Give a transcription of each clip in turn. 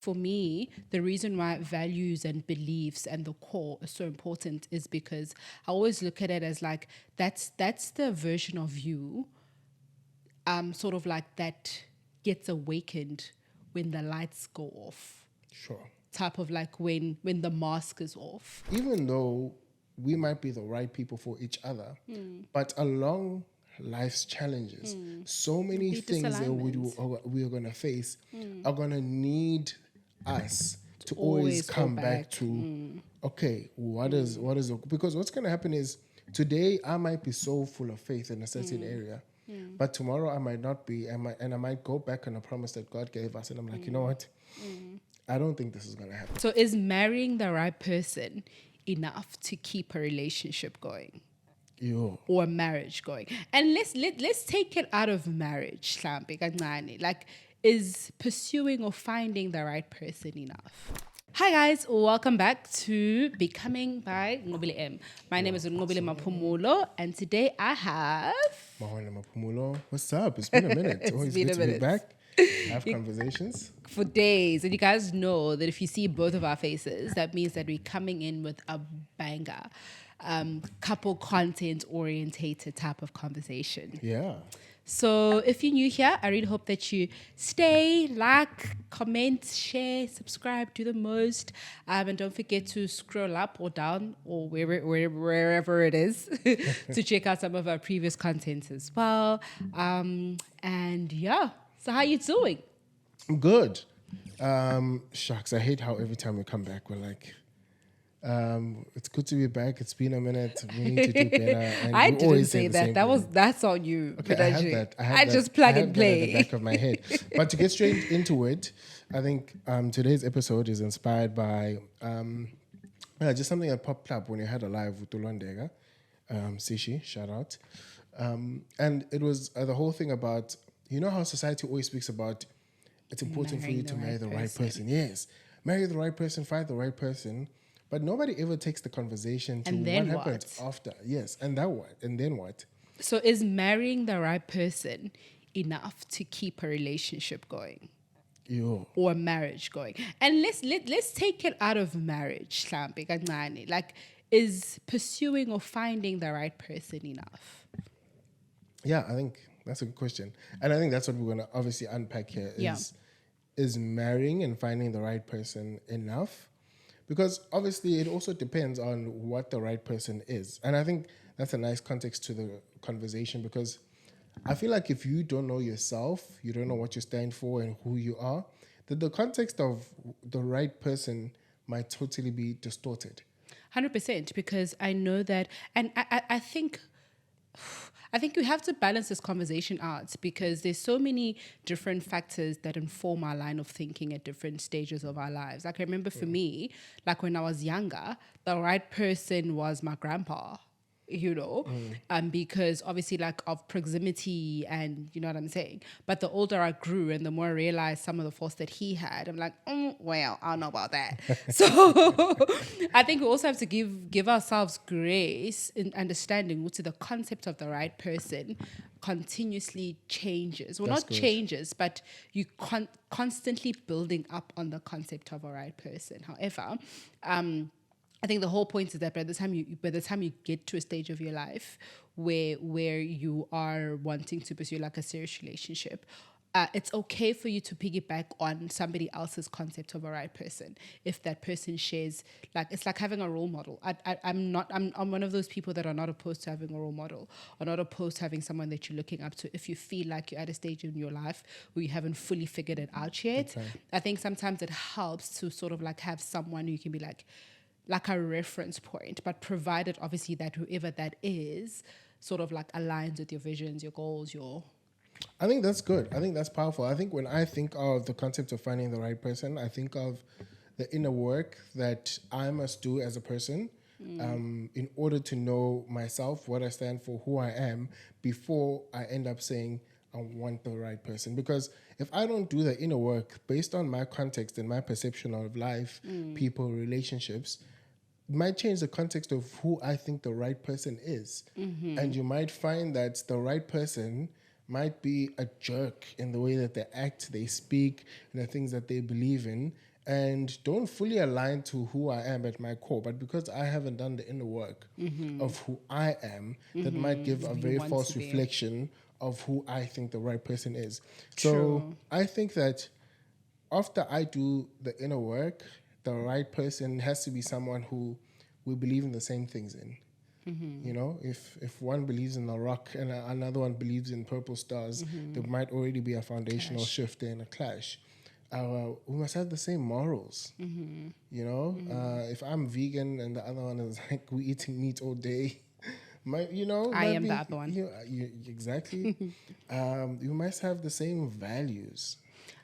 For me, the reason why values and beliefs and the core are so important is because I always look at it as like that's the version of you, sort of like that gets awakened when the lights go off. Sure. Type of like when the mask is off. Even though we might be the right people for each other, but along life's challenges, so many Be things that disalignment. we are going to face are going to need us to always Always fall come back back. to, okay, what is because what's going to happen is today I might be so full of faith in a certain area, but tomorrow I might not be, and I might go back on a promise that God gave us, and I'm like, you know what? I don't think this is going to happen. So is marrying the right person enough to keep a relationship going Yo. or a marriage going? And let's take it out of marriage, mhlambe kancane. Like, is pursuing or finding the right person enough? Hi guys, welcome back to Becoming by Nqobile M. My name is Nqobile Maphumulo, and today I have Maphumulo, what's up? It's been a minute. It's Always been good a to be minute. back. Have conversations. For days. And you guys know that if you see both of our faces, that means that we're coming in with a banger, couple content orientated type of conversation. Yeah. So if you're new here, I really hope that you stay, like, comment, share, subscribe, do the most. And don't forget to scroll up or down or wherever it is to check out some of our previous content as well. And yeah, so how you doing? I'm good. Shucks, I hate how every time we come back, we're like, it's good to be back. It's been a minute. We need to do better. And I we didn't always say the that. same That was thing. that's on you. Okay, But I have that. I just plug and that at the play. back of my head. But to get straight into it, I think today's episode is inspired by just something that popped up when you had a live with Tulondega, Sishi, shout out. And it was the whole thing about, you know how society always speaks about it's important for you Marrying the to marry right the right person. person. Yes, marry the right person, find the right person. But nobody ever takes the conversation to And what then happens what? after. Yes, and that what? And then what? So is marrying the right person enough to keep a relationship going Yo. or a marriage going? And let's take it out of marriage, mhlambe kancane. Like, is pursuing or finding the right person enough? Yeah, I think that's a good question. And I think that's what we're going to obviously unpack here Yeah. is marrying and finding the right person enough? Because obviously it also depends on what the right person is. And I think that's a nice context to the conversation because I feel like if you don't know yourself, you don't know what you stand for and who you are, then the context of the right person might totally be distorted. 100%, because I know that, and I think we have to balance this conversation out because there's so many different factors that inform our line of thinking at different stages of our lives. Like I remember for me, like when I was younger, the right person was my grandpa. Because obviously like of proximity and you know what I'm saying. But the older I grew and the more I realized some of the faults that he had, I'm like, well, I don't know about that. So I think we also have to give ourselves grace in understanding to the concept of the right person continuously changes. Well, That's not good. changes, but you constantly building up on the concept of a right person. However, I think the whole point is that by the time you get to a stage of your life where you are wanting to pursue like a serious relationship, it's okay for you to piggyback on somebody else's concept of a right person if that person shares, like it's like having a role model. I'm one of those people that are not opposed to having a role model or not opposed to having someone that you're looking up to if you feel like you're at a stage in your life where you haven't fully figured it out yet. Okay. I think sometimes it helps to sort of like have someone who you can be like a reference point, but provided obviously that whoever that is sort of like aligns with your visions, your goals, I think that's good. I think that's powerful. I think when I think of the concept of finding the right person, I think of the inner work that I must do as a person in order to know myself, what I stand for, who I am, before I end up saying I want the right person. Because if I don't do the inner work based on my context and my perception of life, people, relationships, might change the context of who I think the right person is. And you might find that the right person might be a jerk in the way that they act, they speak, and the things that they believe in. and don't fully align to who I am at my core, but because I haven't done the inner work of who I am, that might give a Who you very want false to be. reflection of who I think the right person is. So True. I think that after I do the inner work, the right person has to be someone who we believe in the same things in. You know, if one believes in a rock and another one believes in purple stars, there might already be a foundational Clash. shift there and a clash. We must have the same morals. You know, if I'm vegan and the other one is like we eating meat all day, I might am be, the other one. exactly. You must have the same values.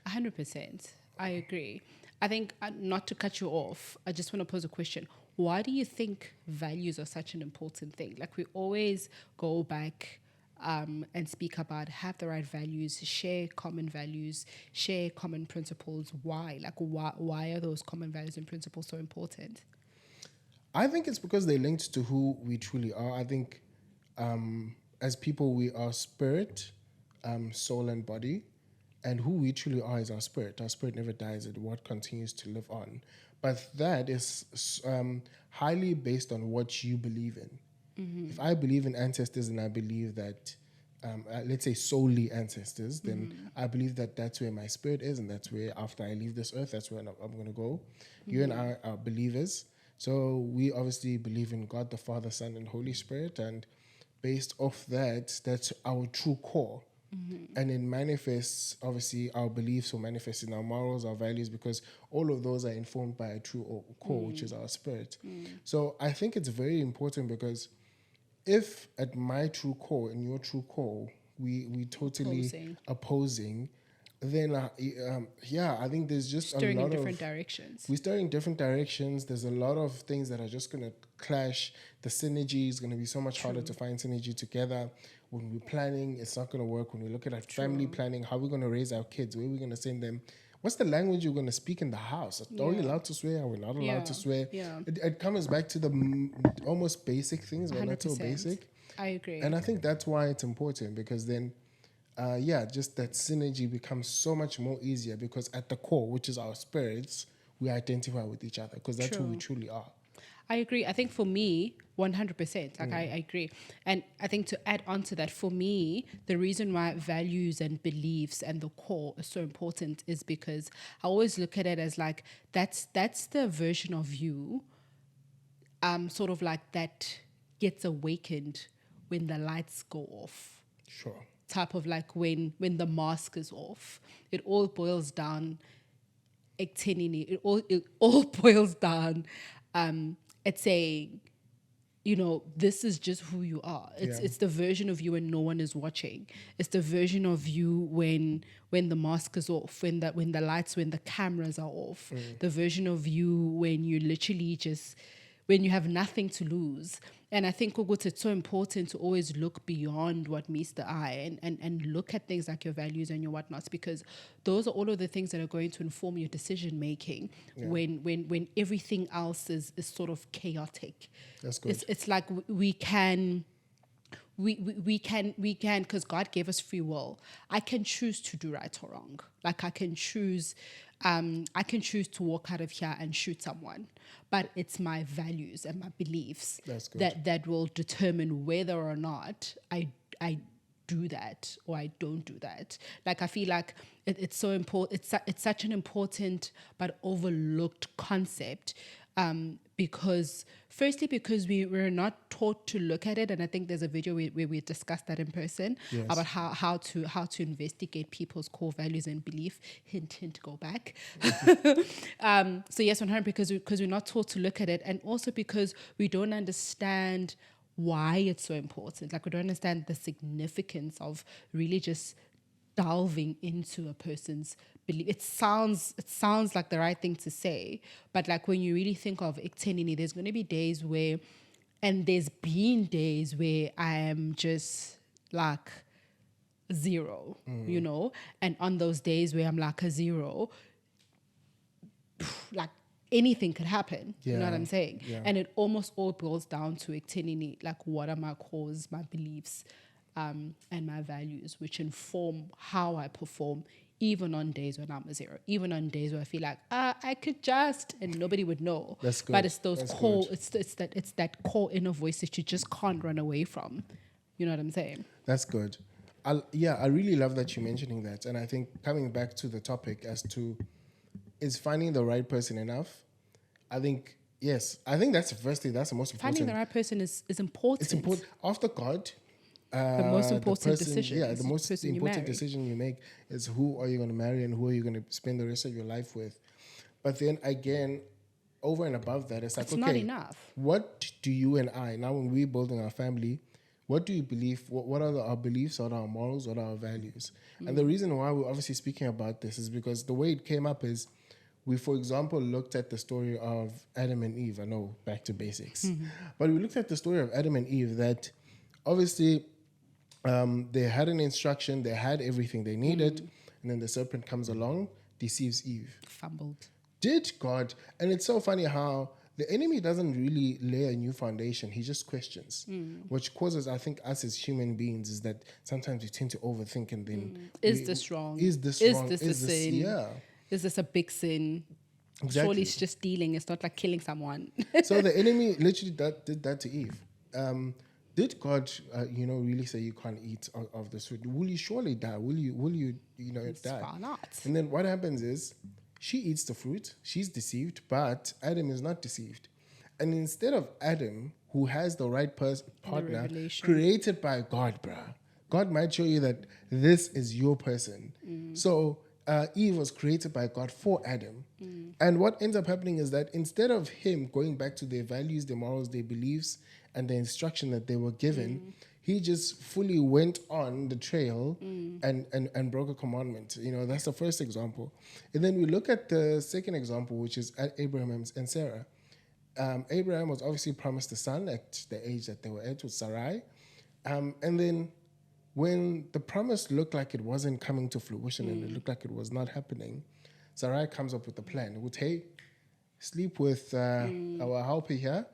100%. I agree. I think, not to cut you off, I just want to pose a question. Why do you think values are such an important thing? Like, we always go back and speak about have the right values, share common values, share common principles. Why? Like, why are those common values and principles so important? I think it's because they're linked to who we truly are. I think as people, we are spirit, soul, and body. And who we truly are is our spirit. Our spirit never dies, it what continues to live on. But that is highly based on what you believe in. If I believe in ancestors and I believe that, let's say solely ancestors, then I believe that that's where my spirit is, and that's where after I leave this earth, that's where I'm going to go. You and I are believers. So we obviously believe in God, the Father, Son, and Holy Spirit. And based off that, that's our true core. And it manifests, obviously, our beliefs will manifest in our morals, our values, because all of those are informed by a true core, which is our spirit. So I think it's very important because if at my true core and your true core, we totally opposing, then I think there's just Steering a in lot different of directions. we're starting different directions. There's a lot of things that are just going to clash. The synergy is going to be so much harder to find synergy together. When we're planning, it's not going to work. When we look at our family planning, how are we going to raise our kids? Where are we going to send them? What's the language you're going to speak in the house? Are we allowed to swear? Are we not allowed to swear? Yeah. It comes back to the almost basic things, but not so 100%. basic. I agree. And I think that's why it's important because then, just that synergy becomes so much more easier because at the core, which is our spirits, we identify with each other because that's who we truly are. I agree. I think for me, 100%, like I agree. And I think to add on to that, for me, the reason why values and beliefs and the core are so important is because I always look at it as like, that's the version of you, sort of like that gets awakened when the lights go off. Sure. Type of like when the mask is off. It all boils down it all boils down at saying, this is just who you are. It's the version of you when no one is watching. It's the version of you when the mask is off, when the lights, when the cameras are off. The version of you when you literally just when you have nothing to lose. And I think, Kogut, it's so important to always look beyond what meets the eye and look at things like your values and your whatnots, because those are all of the things that are going to inform your decision making when everything else is sort of chaotic. That's good. It's like we can, because God gave us free will. I can choose to do right or wrong. Like I can choose to walk out of here and shoot someone, but it's my values and my beliefs that will determine whether or not I do that or I don't do that. Like I feel like it's so important. It's such an important but overlooked concept. Because we're not taught to look at it, and I think there's a video where we discussed that in person about how to investigate people's core values and belief. Hint, go back. So yes, 100 because we're not taught to look at it, and also because we don't understand why it's so important. Like we don't understand the significance of really just delving into a person's belief. It sounds like the right thing to say, but like when you really think of Iktenini, there's going to be days where, and there's been days where I am just like zero, and on those days where I'm like a zero, like anything could happen. You know what I'm saying? Yeah. And it almost all boils down to Iktenini, like what are my cores, my beliefs, and my values, which inform how I perform even on days when I'm a zero, even on days where I feel like I could just, and nobody would know. That's good. But it's those That's core, good. it's that core inner voice that you just can't run away from. You know what I'm saying? That's good. I really love that you're mentioning that. And I think coming back to the topic as to is finding the right person enough? I think, yes. I think that's firstly, that's the most important. Finding the right person is important. It's important. After God, The most important decision. yeah, the most person you important marry. decision you make is who are you going to marry and who are you going to spend the rest of your life with. But then again, over and above that, it's like, It's okay, not enough. what do you and I, now when we're building our family, what do you believe? What are our beliefs? What are our morals? What are our values? And the reason why we're obviously speaking about this is because the way it came up is we, for example, looked at the story of Adam and Eve. I know, back to basics. But we looked at the story of Adam and Eve that obviously they had an instruction, they had everything they needed, and then the serpent comes along, deceives Eve. Fumbled. Did God, and it's so funny how the enemy doesn't really lay a new foundation, he just questions, which causes, I think, us as human beings is that sometimes we tend to overthink and then... Is this wrong? Is this Is wrong? this a sin? Yeah. Is this a big sin? Exactly. Surely it's just stealing. It's not like killing someone. So the enemy literally did that to Eve. Did God, really say you can't eat of this food? Will you surely die? Will you die? Far not. And then what happens is she eats the fruit. She's deceived, but Adam is not deceived. And instead of Adam, who has the right partner revelation. created by God, bruh, God might show you that this is your person. So Eve was created by God for Adam. And what ends up happening is that instead of him going back to their values, their morals, their beliefs, and the instruction that they were given, he just fully went on the trail and broke a commandment. That's the first example. And then we look at the second example, which is Abraham and Sarah. Abraham was obviously promised a son at the age that they were at with Sarai. And then when the promise looked like it wasn't coming to fruition and it looked like it was not happening, Sarai comes up with a plan. Would, hey, sleep with our helper here,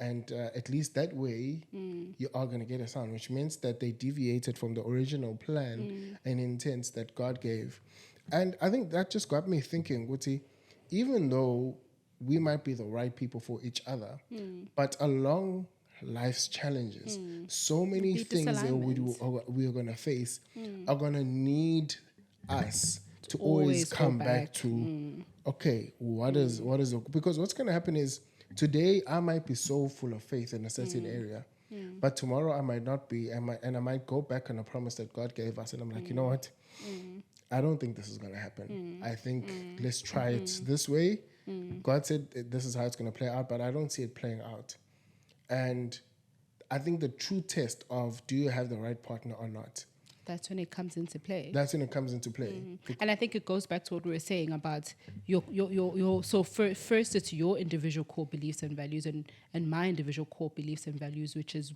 and at least that way you are going to get a son, which means that they deviated from the original plan and intent that God gave. And I think that just got me thinking, Guti, even though we might be the right people for each other, but along life's challenges, so many things that we are going to face are going to need us to always come back to, okay, what is it? Because what's going to happen is today I might be so full of faith in a certain area, but tomorrow I might not be, and I might go back on a promise that God gave us, and I'm like, you know what? I don't think this is going to happen. I think let's try it this way. God said this is how it's going to play out, but I don't see it playing out. And I think the true test of do you have the right partner or not, That's when it comes into play. And I think it goes back to what we were saying about your so first it's your individual core beliefs and values and my individual core beliefs and values, which is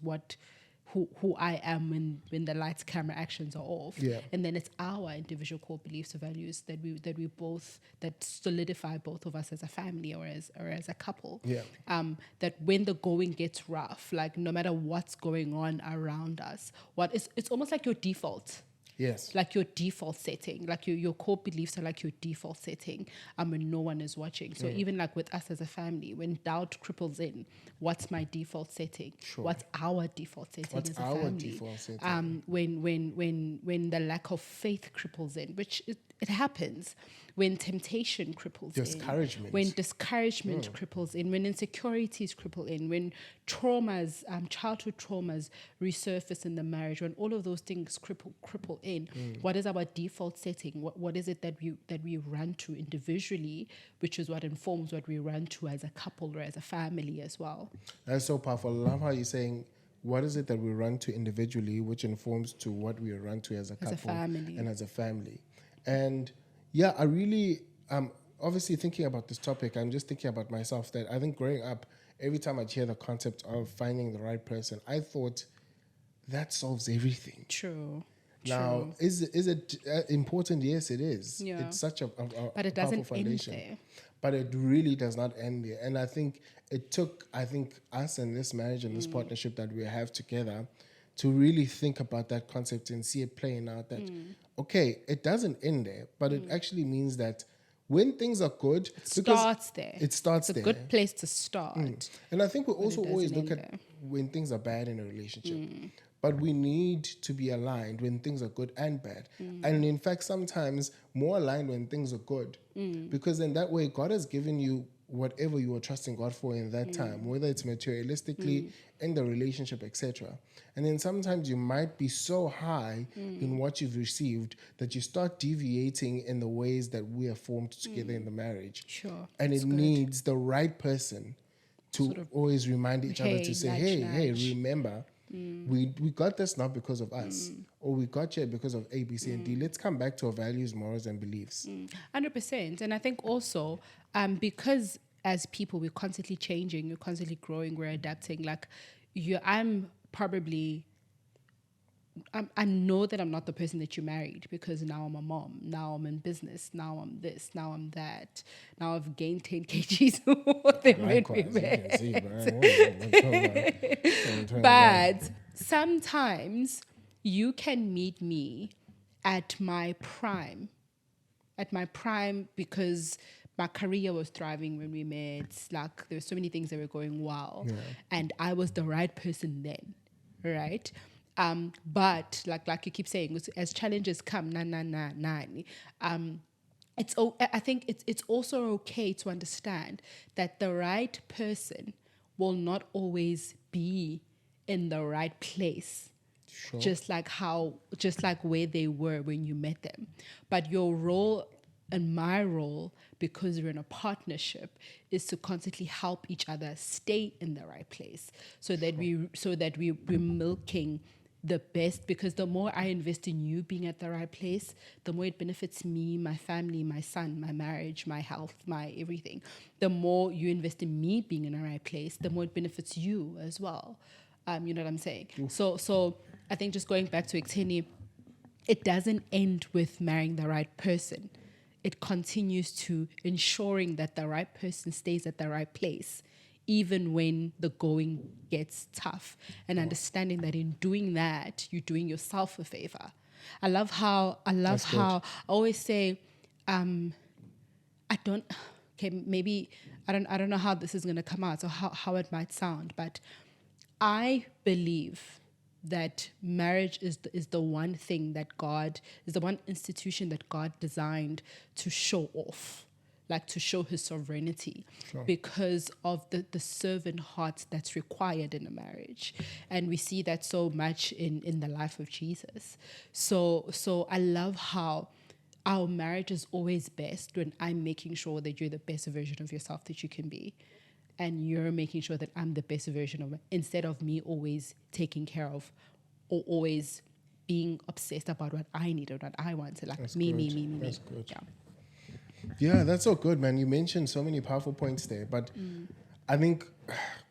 who I am when the lights, camera, actions are off. Yeah. And then it's our individual core beliefs and values that solidify both of us as a family or as a couple. Yeah. That when the going gets rough, like no matter what's going on around us, it's almost like your default. Yes. Like your default setting, like your core beliefs are like your default setting when no one is watching. So even like with us as a family, when doubt cripples in, what's my default setting? Sure. What's our default setting What's as a our family? default setting? When the lack of faith cripples in, which it happens, when temptation cripples Discouragement. in, when discouragement cripples in, when insecurities cripple in, when traumas, childhood traumas resurface in the marriage, when all of those things cripple in, what is our default setting? What is it that we run to individually, which is what informs what we run to as a couple or as a family as well? That's so powerful. I love how you're saying, what is it that we run to individually, which informs to what we run to as a couple and as a family. And yeah, I really, obviously thinking about this topic, I'm just thinking about myself that I think growing up, every time I'd hear the concept of finding the right person, I thought that solves everything. True. Now, is it important? Yes, it is. Yeah. It's such a But it powerful doesn't foundation. end there. But it really does not end there. And I think it took, us and this marriage and this partnership that we have together to really think about that concept and see it playing out that, okay, it doesn't end there, but it actually means that when things are good, It starts there. it starts It's a there. good place to start. And I think we also doesn't always look end at there. when things are bad in a relationship. But we need to be aligned when things are good and bad. And in fact, sometimes more aligned when things are good. Because then that way, God has given you whatever you are trusting God for in that time, whether it's materialistically, in the relationship, etc. And then sometimes you might be so high in what you've received that you start deviating in the ways that we are formed together in the marriage. Sure. And It's it good. needs the right person to Sort of, always remind each other to hey, say, nudge, hey, nudge. remember, we got this not because of us, or we got here because of A, B, C, and D. Let's come back to our values, morals, and beliefs. 100%. And I think also because as people, we're constantly changing, we're constantly growing, we're adapting. Like, I'm probably I know that I'm not the person that you married because now I'm a mom. Now I'm in business. Now I'm this. Now I'm that. Now I've gained 10 kgs more than when we Likewise, you met. can see, bro. But sometimes you can meet me at my prime. At my prime because my career was thriving when we met. Like, there were so many things that were going well. Yeah. And I was the right person then, right? But like you keep saying, as challenges come, I think it's also okay to understand that the right person will not always be in the right place. Sure. Just like where they were when you met them. But your role and my role, because we're in a partnership, is to constantly help each other stay in the right place so that we're milking the best, because the more I invest in you being at the right place, the more it benefits me, my family, my son, my marriage, my health, my everything. The more you invest in me being in the right place, the more it benefits you as well. You know what I'm saying? So I think just going back to Ixeni, it doesn't end with marrying the right person. It continues to ensuring that the right person stays at the right place, even when the going gets tough, and understanding that in doing that, you're doing yourself a favor. I love how I always say, I don't, okay, maybe I don't know how this is going to come out or how it might sound, but I believe that marriage is the one thing that God is the one institution that God designed to show off, like to show his sovereignty, because of the servant heart that's required in a marriage. And we see that so much in the life of Jesus. So I love how our marriage is always best when I'm making sure that you're the best version of yourself that you can be. And you're making sure that I'm the best version of it, instead of me always taking care of or always being obsessed about what I need or what I want. So like That's me. good. That's good. Yeah. Yeah, that's so good, man. You mentioned so many powerful points there, but I think,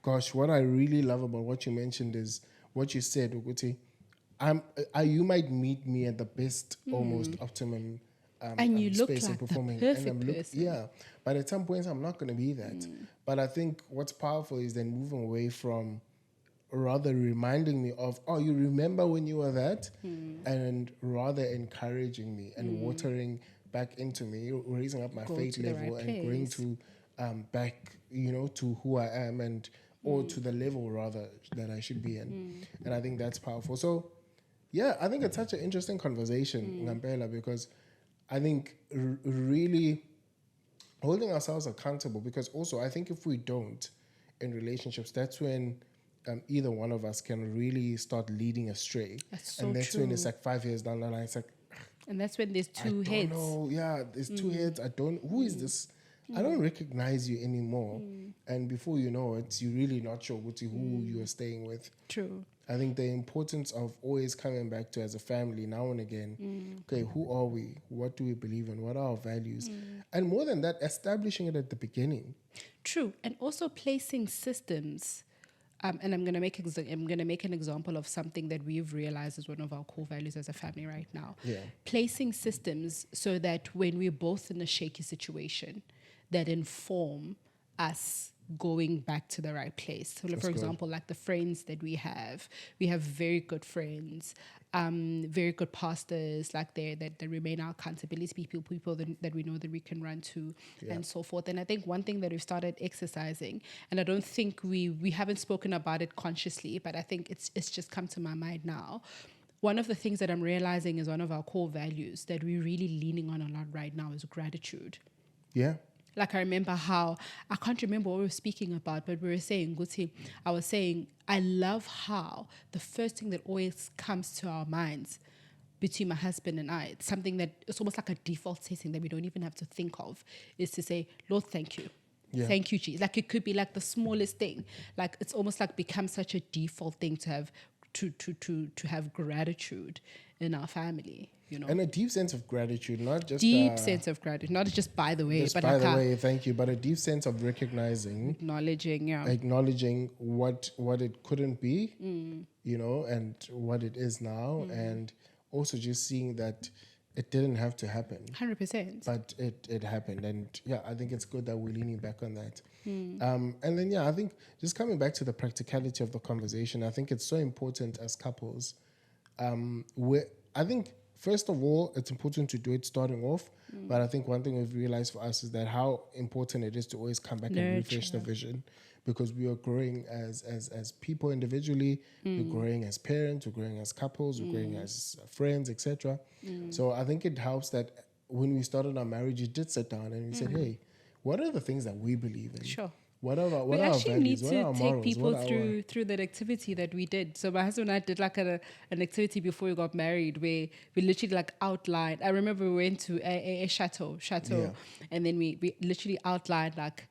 gosh, what I really love about what you mentioned is what you said, Uguti. You might meet me at the best, almost optimum And you look space and like the performing, perfect person. yeah. But at some points, I'm not going to be that. But I think what's powerful is then moving away from rather reminding me of, oh, you remember when you were that, and rather encouraging me and watering back into me, raising up my Go faith to the level right and going place. to back, to who I am and or to the level rather that I should be in. And I think that's powerful. So yeah, I think it's such an interesting conversation, Ngampela, because I think really holding ourselves accountable, because also I think if we don't in relationships, that's when either one of us can really start leading astray. That's so And that's true. when it's like 5 years down the line, it's like, And that's when there's two I heads. don't know. Yeah, there's two heads. Who is this? I don't recognize you anymore. And before you know it, you're really not sure who you are staying with. True. I think the importance of always coming back to, as a family, now and again, okay, who are we? What do we believe in? What are our values? And more than that, establishing it at the beginning. True. And also placing systems. And I'm gonna make an example of something that we've realized is one of our core values as a family right now. Yeah. Placing systems so that when we're both in a shaky situation, that inform us going back to the right place. So, like, for example, like the friends that we have very good friends, very good pastors, like that remain our accountability people that we know that we can run to, and so forth. And I think one thing that we've started exercising, and I don't think we haven't spoken about it consciously, but I think it's just come to my mind now. One of the things that I'm realizing is one of our core values that we're really leaning on a lot right now is gratitude. Yeah. Like, I remember how, I can't remember what we were speaking about, but we were saying, Guti, I was saying, I love how the first thing that always comes to our minds between my husband and I, it's something that it's almost like a default setting that we don't even have to think of, is to say, Lord, thank you. Yeah. Thank you, Jesus. Like, it could be like the smallest thing. Like, it's almost like become such a default thing to have to have gratitude in our family, you know. And a deep sense of gratitude, not just Deep sense of gratitude, not just by the way, just but by like the way, thank you, but a deep sense of recognizing, acknowledging what it couldn't be, you know, and what it is now, and also just seeing that it didn't have to happen, 100%. but it happened. And yeah, I think it's good that we're leaning back on that. And then I think just coming back to the practicality of the conversation, I think it's so important as couples. I think first of all, it's important to do it starting off. But I think one thing we've realized for us is that how important it is to always come back and refresh the vision, because we are growing as people individually, we're growing as parents, we're growing as couples, we're growing as friends, etc. So I think it helps that when we started our marriage, you did sit down and we said, hey, what are the things that we believe in? Sure. What are We our actually values? need What are to our take morals? people What are our... through that activity that we did. So my husband and I did like an activity before we got married where we literally like outlined. I remember we went to a chateau, Yeah. and then we literally outlined like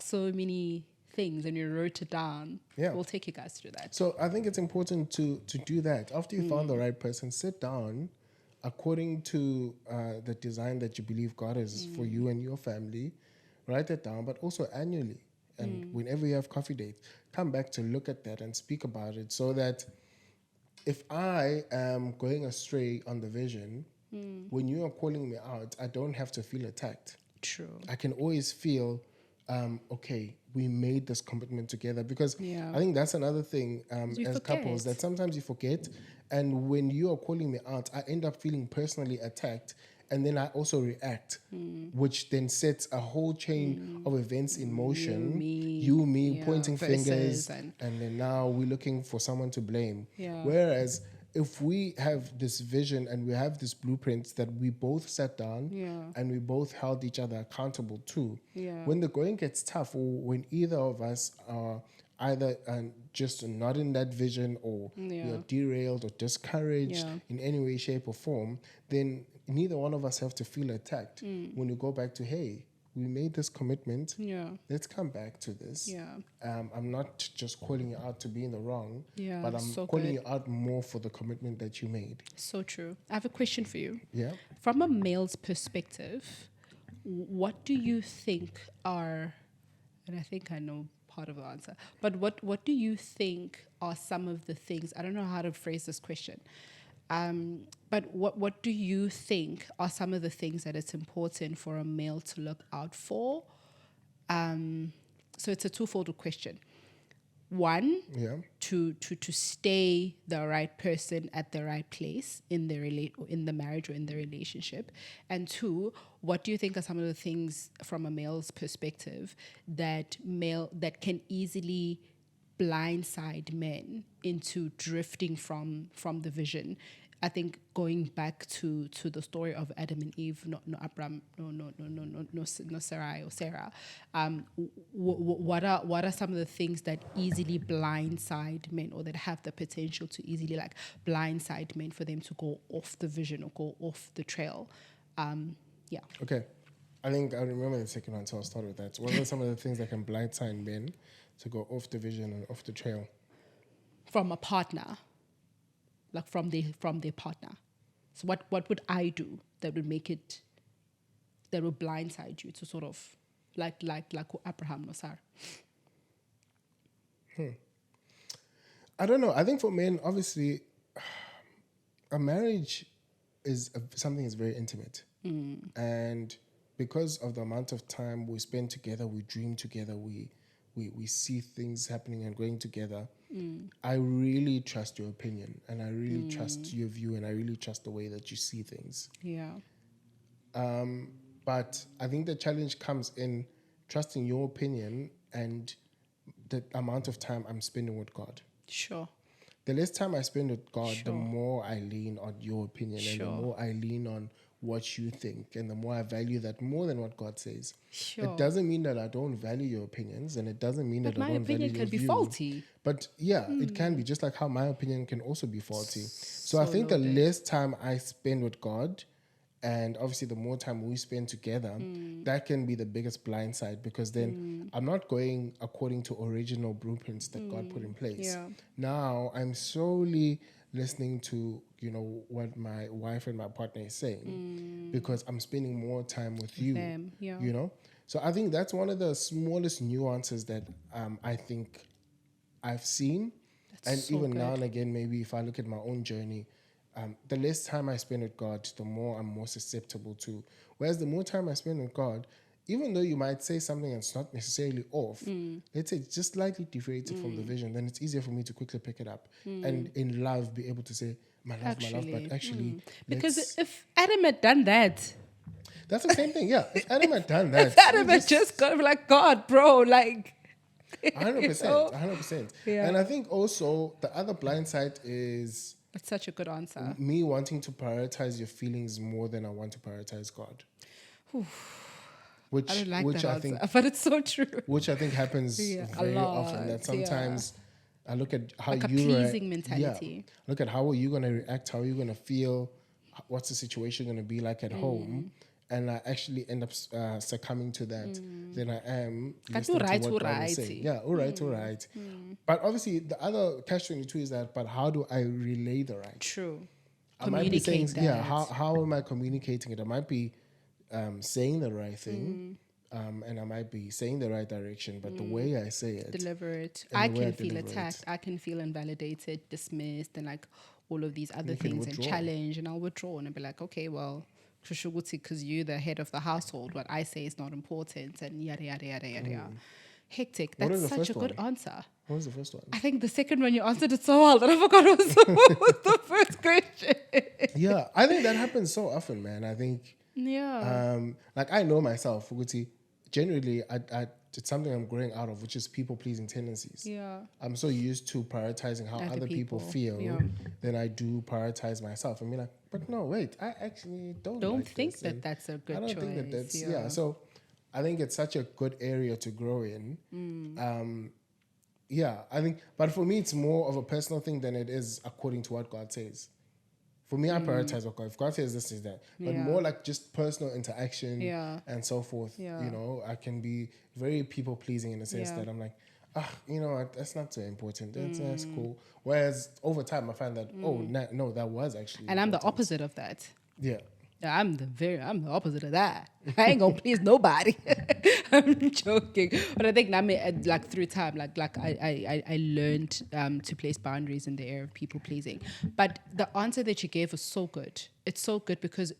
so many things, and we wrote it down. Yeah. We'll take you guys through that. So I think it's important to do that. After you found the right person, sit down according to the design that you believe God is for you and your family. Write it down, but also annually. And whenever you have coffee dates, come back to look at that and speak about it, so that if I am going astray on the vision, when you are calling me out, I don't have to feel attacked. True. I can always feel, okay, we made this commitment together. Because Yeah. I think that's another thing We as couples, forget. that sometimes you forget. And when you are calling me out, I end up feeling personally attacked. And then I also react, which then sets a whole chain of events in motion. You, me, pointing fingers. And then now we're looking for someone to blame. Yeah. Whereas if we have this vision and we have this blueprint that we both sat down and we both held each other accountable to, when the going gets tough, or when either of us are either just not in that vision, or we are derailed or discouraged in any way, shape or form, then neither one of us have to feel attacked. When you go back to, hey, we made this commitment. Let's come back to this. I'm not just calling you out to be in the wrong, but I'm so calling good. you out more for the commitment that you made. So true. I have a question for you. Yeah. From a male's perspective, what do you think are, and I think I know part of the answer, but what do you think are some of the things, I don't know how to phrase this question, but what do you think are some of the things that it's important for a male to look out for? So it's a twofold question. One, to stay the right person at the right place in the marriage or in the relationship, and two, what do you think are some of the things from a male's perspective that can easily blindside men into drifting from the vision? I think going back to the story of Adam and Eve, no Abraham, no Sarai or Sarah. What are some of the things that easily blindside men, or that have the potential to easily like blindside men for them to go off the vision or go off the trail? Okay. I think I remember the second one, so I'll start with that. What are some of the things that can blindside men to go off the vision and off the trail? From a partner. Like from their partner. So what would I do that would blindside you to sort of like Abraham or Sarah? I don't know. I think for men, obviously, a marriage is something that's very intimate, and because of the amount of time we spend together, we dream together, we see things happening and going together. I really trust your opinion, and I really trust your view, and I really trust the way that you see things. Yeah. But I think the challenge comes in trusting your opinion and the amount of time I'm spending with God. Sure. The less time I spend with God, the Sure. more I lean on your opinion, and the Sure. more I lean on what you think, and the more I value that more than what God says. Sure. It doesn't mean that I don't value your opinions, and it doesn't mean But that I my don't value opinion your can be view. faulty. But yeah, it can be, just like how my opinion can also be faulty. So I So think loaded. the less time I spend with God, and obviously the more time we spend together, that can be the biggest blind side, because then I'm not going according to original blueprints that God put in place. Yeah. Now I'm solely listening to, what my wife and my partner is saying, because I'm spending more time with you. them, yeah. So I think that's one of the smallest nuances that I think I've seen. And so even now good. and again, maybe if I look at my own journey, the less time I spend with God, the more I'm more susceptible to. Whereas the more time I spend with God, even though you might say something that's not necessarily off, let's say it's just slightly deviated from the vision, then it's easier for me to quickly pick it up and in love be able to say, my love, but actually, Because if Adam had done that, that's the same thing. Yeah, if Adam had done that, if Adam had just got like, God, bro, like 100%, 100%. Yeah. And I think also the other blind side is That's such a good answer. me wanting to prioritize your feelings more than I want to prioritize God. Which, I don't like which that I answer, think, but it's so true. which I think happens Yeah, a very often. That lot, sometimes I look at how Like a you pleasing mentality. Yeah, look at how are you going to react, how are you going to feel, what's the situation going to be like at home, and I actually end up succumbing to that than I am Got listening right, to what God is right. saying. Yeah, all right. But obviously, the other catch-22 is that, but how do I relay the right? True. I might be saying, Communicate that. how am I communicating it? I might be saying the right thing, and I might be saying the right direction, but the way I say it, Deliver it. and I the way I can feel deliver attacked. it. I can feel invalidated, dismissed, and like all of these other You can things and withdraw. challenge. And I'll withdraw and I'll be like, okay, well, because you're the head of the household, what I say is not important, and yada, yada, yada, yada. Hectic. What That's is the such a first good one? answer. What was the first one? I think the second one you answered it so well that I forgot what was the first question. Yeah, I think that happens so often, man. I think, Yeah. like I know myself, Fuguti, generally, it's something I'm growing out of, which is people-pleasing tendencies. Yeah. I'm so used to prioritizing how Other other people people, feel, yeah. then I do prioritize myself. And be like, but no, wait, I actually don't Don't like think this. that And that's a good I don't choice. think that that's, yeah. So I think it's such a good area to grow in. Yeah, I think, but for me, it's more of a personal thing than it is according to what God says. For me, I prioritize what God. If God says this is that, but Yeah. more like just personal interaction Yeah. and so forth. Yeah. I can be very people pleasing in the sense Yeah. that I'm like, what, that's not so important. That's cool. Whereas over time, I find that no, that was actually. And I'm the important. opposite of that. Yeah. I'm the opposite of that. I ain't gonna please nobody. I'm joking, but I think like through time, I learned to place boundaries in the area of people pleasing. But the answer that you gave was so good. It's so good because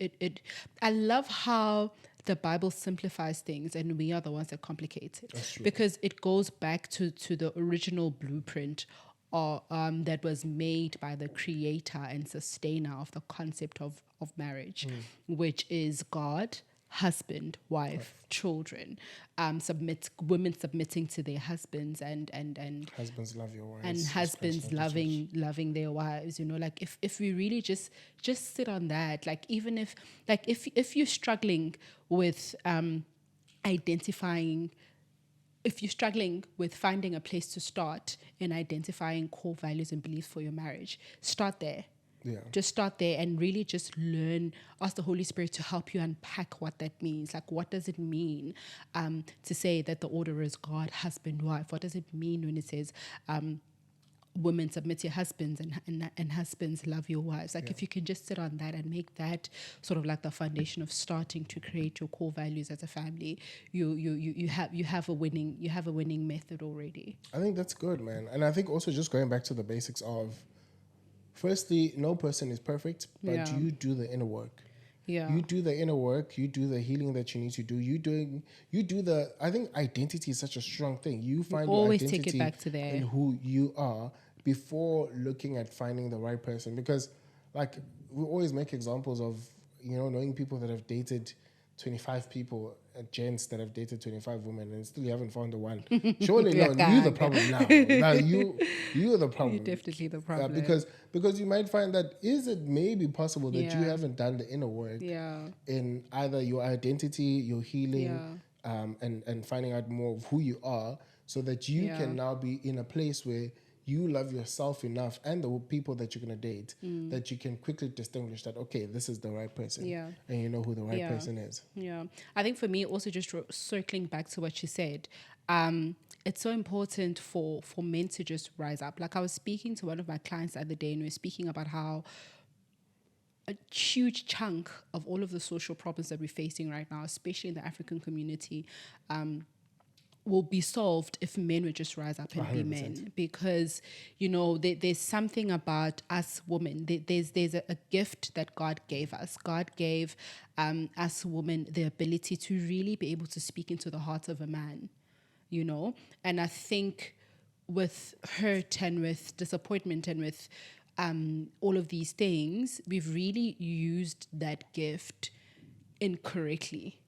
I love how the Bible simplifies things and we are the ones that complicate it. That's true. Because it goes back to the original blueprint that was made by the creator and sustainer of the concept of marriage, which is God, husband, wife, children, women submitting to their husbands and Husbands love your wives. and as husbands Christ loved the church. loving their wives, like if we really just sit on that, like even if you're struggling with identifying, if you're struggling with finding a place to start in identifying core values and beliefs for your marriage, start there. Yeah. Just start there and really just learn. Ask the Holy Spirit to help you unpack what that means. Like, what does it mean to say that the order is God, husband, wife? What does it mean when it says women submit to your husbands and husbands love your wives? Like, if you can just sit on that and make that sort of like the foundation of starting to create your core values as a family, you have a winning method already. I think that's good, man. And I think also just going back to the basics of, firstly, no person is perfect, but Yeah. you do the inner work. Yeah. You do the inner work, you do the healing that you need to do. I think identity is such a strong thing. You find your Always take it identity back to in there. who you are before looking at finding the right person. Because like we always make examples of, knowing people that have dated 25 people, gents that have dated 25 women, and still you haven't found the one. Surely, no, you the problem now. Now you're the problem. You're definitely the problem. Because you might find that is it maybe possible that you Yeah. haven't done the inner work Yeah. in either your identity, your healing, Yeah. and finding out more of who you are, so that you Yeah. can now be in a place where you love yourself enough and the people that you're going to date that you can quickly distinguish that, okay, this is the right person. Yeah. And you know who the right Yeah. person is. Yeah. I think for me, also just circling back to what you said, it's so important for men to just rise up. Like I was speaking to one of my clients the other day, and we were speaking about how a huge chunk of all of the social problems that we're facing right now, especially in the African community, will be solved if men would just rise up and 100%. be men. Because there's something about us women. There's a gift that God gave us. God gave us women the ability to really be able to speak into the heart of a man. And I think with hurt and with disappointment and with all of these things, we've really used that gift incorrectly,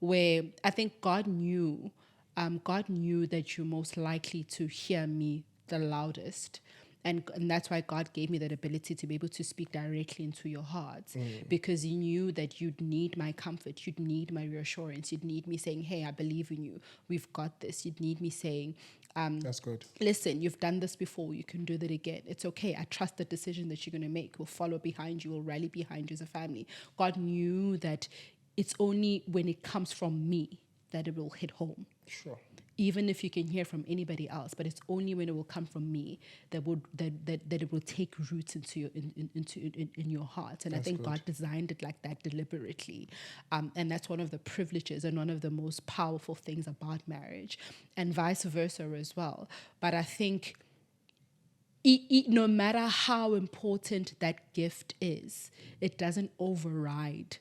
where I think God knew that you're most likely to hear me the loudest. And that's why God gave me that ability to be able to speak directly into your heart, because He knew that you'd need my comfort, you'd need my reassurance, you'd need me saying, hey, I believe in you, we've got this. You'd need me saying, That's good. listen, you've done this before, you can do that again. It's okay. I trust the decision that you're going to make. We'll follow behind you, we'll rally behind you as a family. God knew that it's only when it comes from me that it will hit home. Sure. Even if you can hear from anybody else, but it's only when it will come from me that it will take roots into your heart. And That's I think good. God designed it like that deliberately, and that's one of the privileges and one of the most powerful things about marriage, and vice versa as well. But I think no matter how important that gift is, it doesn't override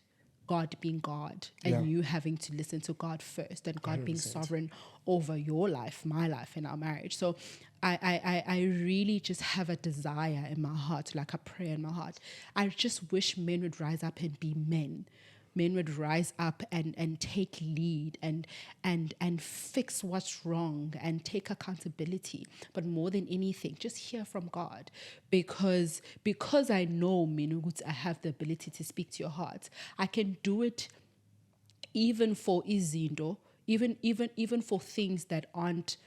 God being God and you having to listen to God first, and God 100%. being sovereign over your life, my life, and our marriage. So I really just have a desire in my heart, like a prayer in my heart. I just wish men would rise up and be men. Men would rise up and take lead and fix what's wrong and take accountability. But more than anything, just hear from God. Because I know, Menugut, I have the ability to speak to your heart. I can do it even for izindo, even for things that aren't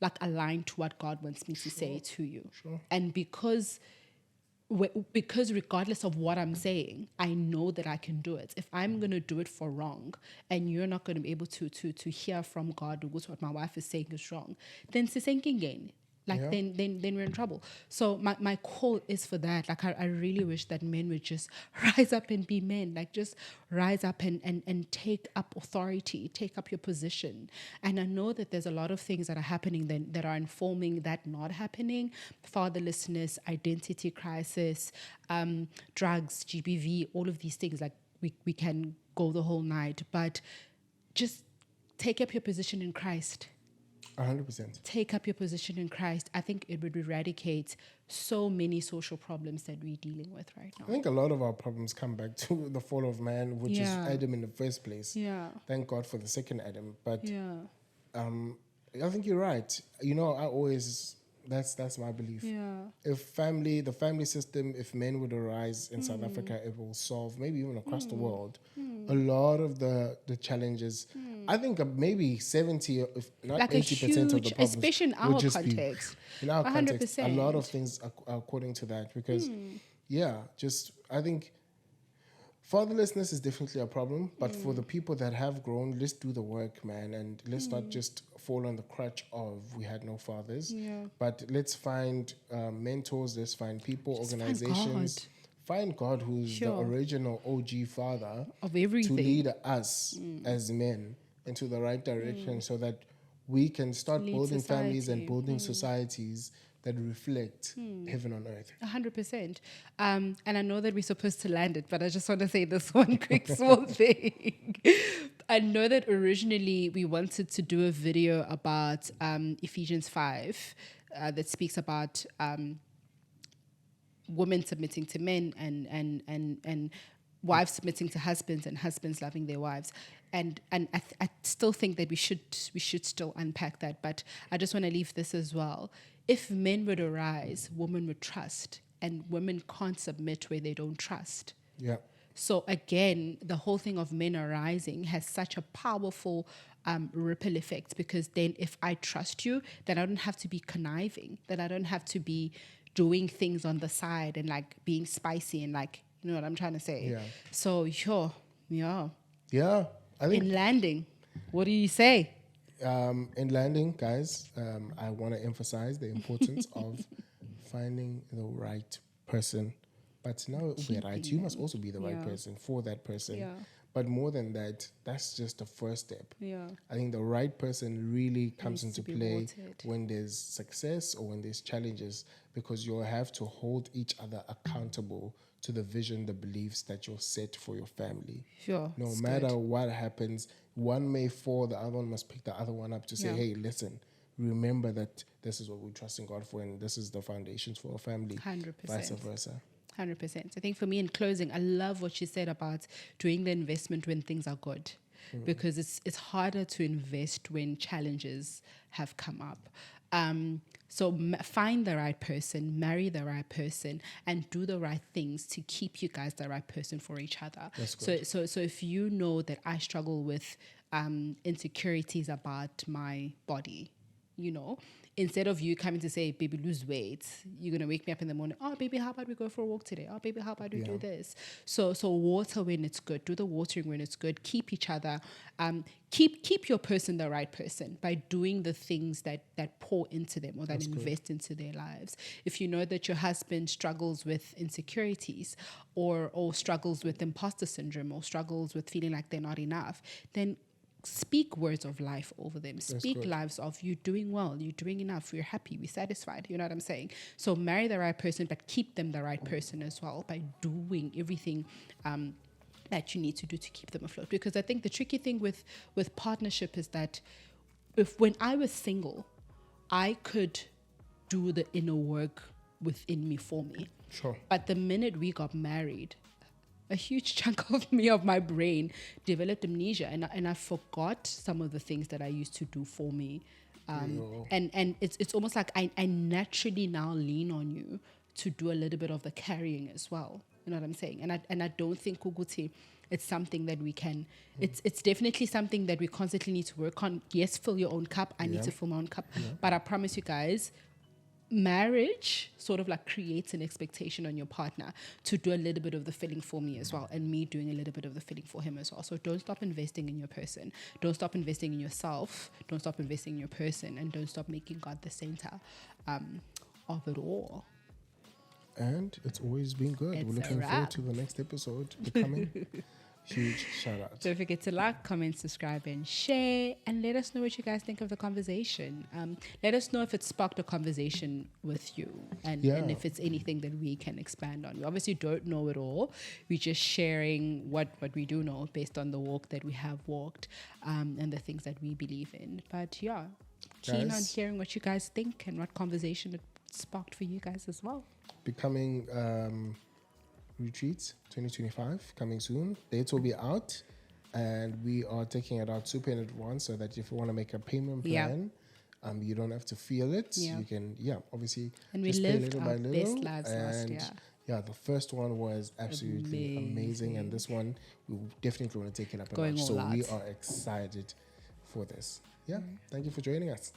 like aligned to what God wants me to say to you. Sure. And because regardless of what I'm saying, I know that I can do it. If I'm going to do it for wrong and you're not going to be able to hear from God what my wife is saying is wrong, then again. Like then we're in trouble. So my call is for that. Like I really wish that men would just rise up and be men. Like just rise up and take up authority, take up your position. And I know that there's a lot of things that are happening that are informing that not happening. Fatherlessness, identity crisis, drugs, GBV, all of these things. Like we can go the whole night, but just take up your position in Christ. 100%. Take up your position in Christ. I think it would eradicate so many social problems that we're dealing with right now. I think a lot of our problems come back to the fall of man, which is Adam in the first place. Yeah. Thank God for the second Adam. But Yeah. I think you're right. That's my belief. Yeah. If the family system, if men would arise in South Africa, it will solve, maybe even across the world, a lot of the challenges. I think maybe 70, if not Like 80% of the problems, especially in our would just context. be in our context. A 100%. lot of things are according to that, because I think fatherlessness is definitely a problem, but for the people that have grown, let's do the work, man, and let's not just fall on the crutch of we had no fathers. Yeah. But let's find mentors, let's find people, Just organizations. Find God, who's the original OG father Of everything. to lead us as men into the right direction, so that we can start Lead building families society. and building societies that reflect heaven on earth. 100%. And I know that we're supposed to land it, but I just want to say this one quick small thing. I know that originally we wanted to do a video about Ephesians 5 that speaks about women submitting to men and wives submitting to husbands and husbands loving their wives. And I still think that we should still unpack that. But I just want to leave this as well. If men would arise, women would trust, and women can't submit where they don't trust. Yeah. So again, the whole thing of men arising has such a powerful ripple effect, because then if I trust you, then I don't have to be conniving, then I don't have to be doing things on the side and like being spicy and like, you know what I'm trying to say? Yeah. So yeah. Yeah. I think In landing, what do you say? in landing, guys, I want to emphasize the importance of finding the right person. But now we're right. You must also be the right person for that person. Yeah. But more than that, that's just the first step. Yeah. I think the right person really comes Needs into to be play watered. when there's success or when there's challenges, because you'll have to hold each other accountable to the vision, the beliefs that you'll set for your family. Sure. No it's matter good. what happens, one may fall, the other one must pick the other one up to say, Yeah. hey, listen, remember that this is what we trust in God for, and this is the foundations for our family. 100%. Vice versa. 100%. I think for me, in closing, I love what you said about doing the investment when things are good, because it's harder to invest when challenges have come up. So find the right person, marry the right person, and do the right things to keep you guys the right person for each other. That's good. So if you know that I struggle with insecurities about my body, you know, instead of you coming to say, baby, lose weight, you're going to wake me up in the morning. Oh, baby, how about we go for a walk today? Oh, baby, how about we do this? So water when it's good. Do the watering when it's good. Keep each other. Keep your person the right person by doing the things that pour into them or that invest into their lives. If you know that your husband struggles with insecurities or struggles with imposter syndrome or struggles with feeling like they're not enough, then speak words of life over them. Speak lives of you doing well, you're doing enough, we're happy, we're satisfied. You know what I'm saying? So marry the right person, but keep them the right person as well by doing everything that you need to do to keep them afloat. Because I think the tricky thing with partnership is that when I was single, I could do the inner work within me for me. Sure. But the minute we got married, a huge chunk of my brain developed amnesia, and I forgot some of the things that I used to do for me. And it's almost like I naturally now lean on you to do a little bit of the carrying as well. You know what I'm saying? And I don't think Kuguti, it's something that we can, it's definitely something that we constantly need to work on. Yes, fill your own cup. I need to fill my own cup. But I promise you guys, marriage sort of like creates an expectation on your partner to do a little bit of the filling for me as well, and me doing a little bit of the filling for him as well. So don't stop investing in your person, don't stop investing in yourself, don't stop investing in your person, and don't stop making God the center of it all. And it's always been good. We're looking forward to the next episode becoming. Huge shout out. Don't forget to like, comment, subscribe, and share. And let us know what you guys think of the conversation. Let us know if it sparked a conversation with you, and if it's anything that we can expand on. We obviously don't know it all. We're just sharing what we do know based on the walk that we have walked, and the things that we believe in. But yeah, keen on hearing what you guys think and what conversation it sparked for you guys as well. Becoming retreats 2025 coming soon. Dates will be out, and we are taking it out super in advance, so that if you want to make a payment plan, you don't have to feel it. You can, obviously, and we just pay lived little our by little. best lives last year. Yeah, the first one was absolutely amazing, and this one we definitely want to take it up a notch. So we are excited for this. Yeah, thank you for joining us.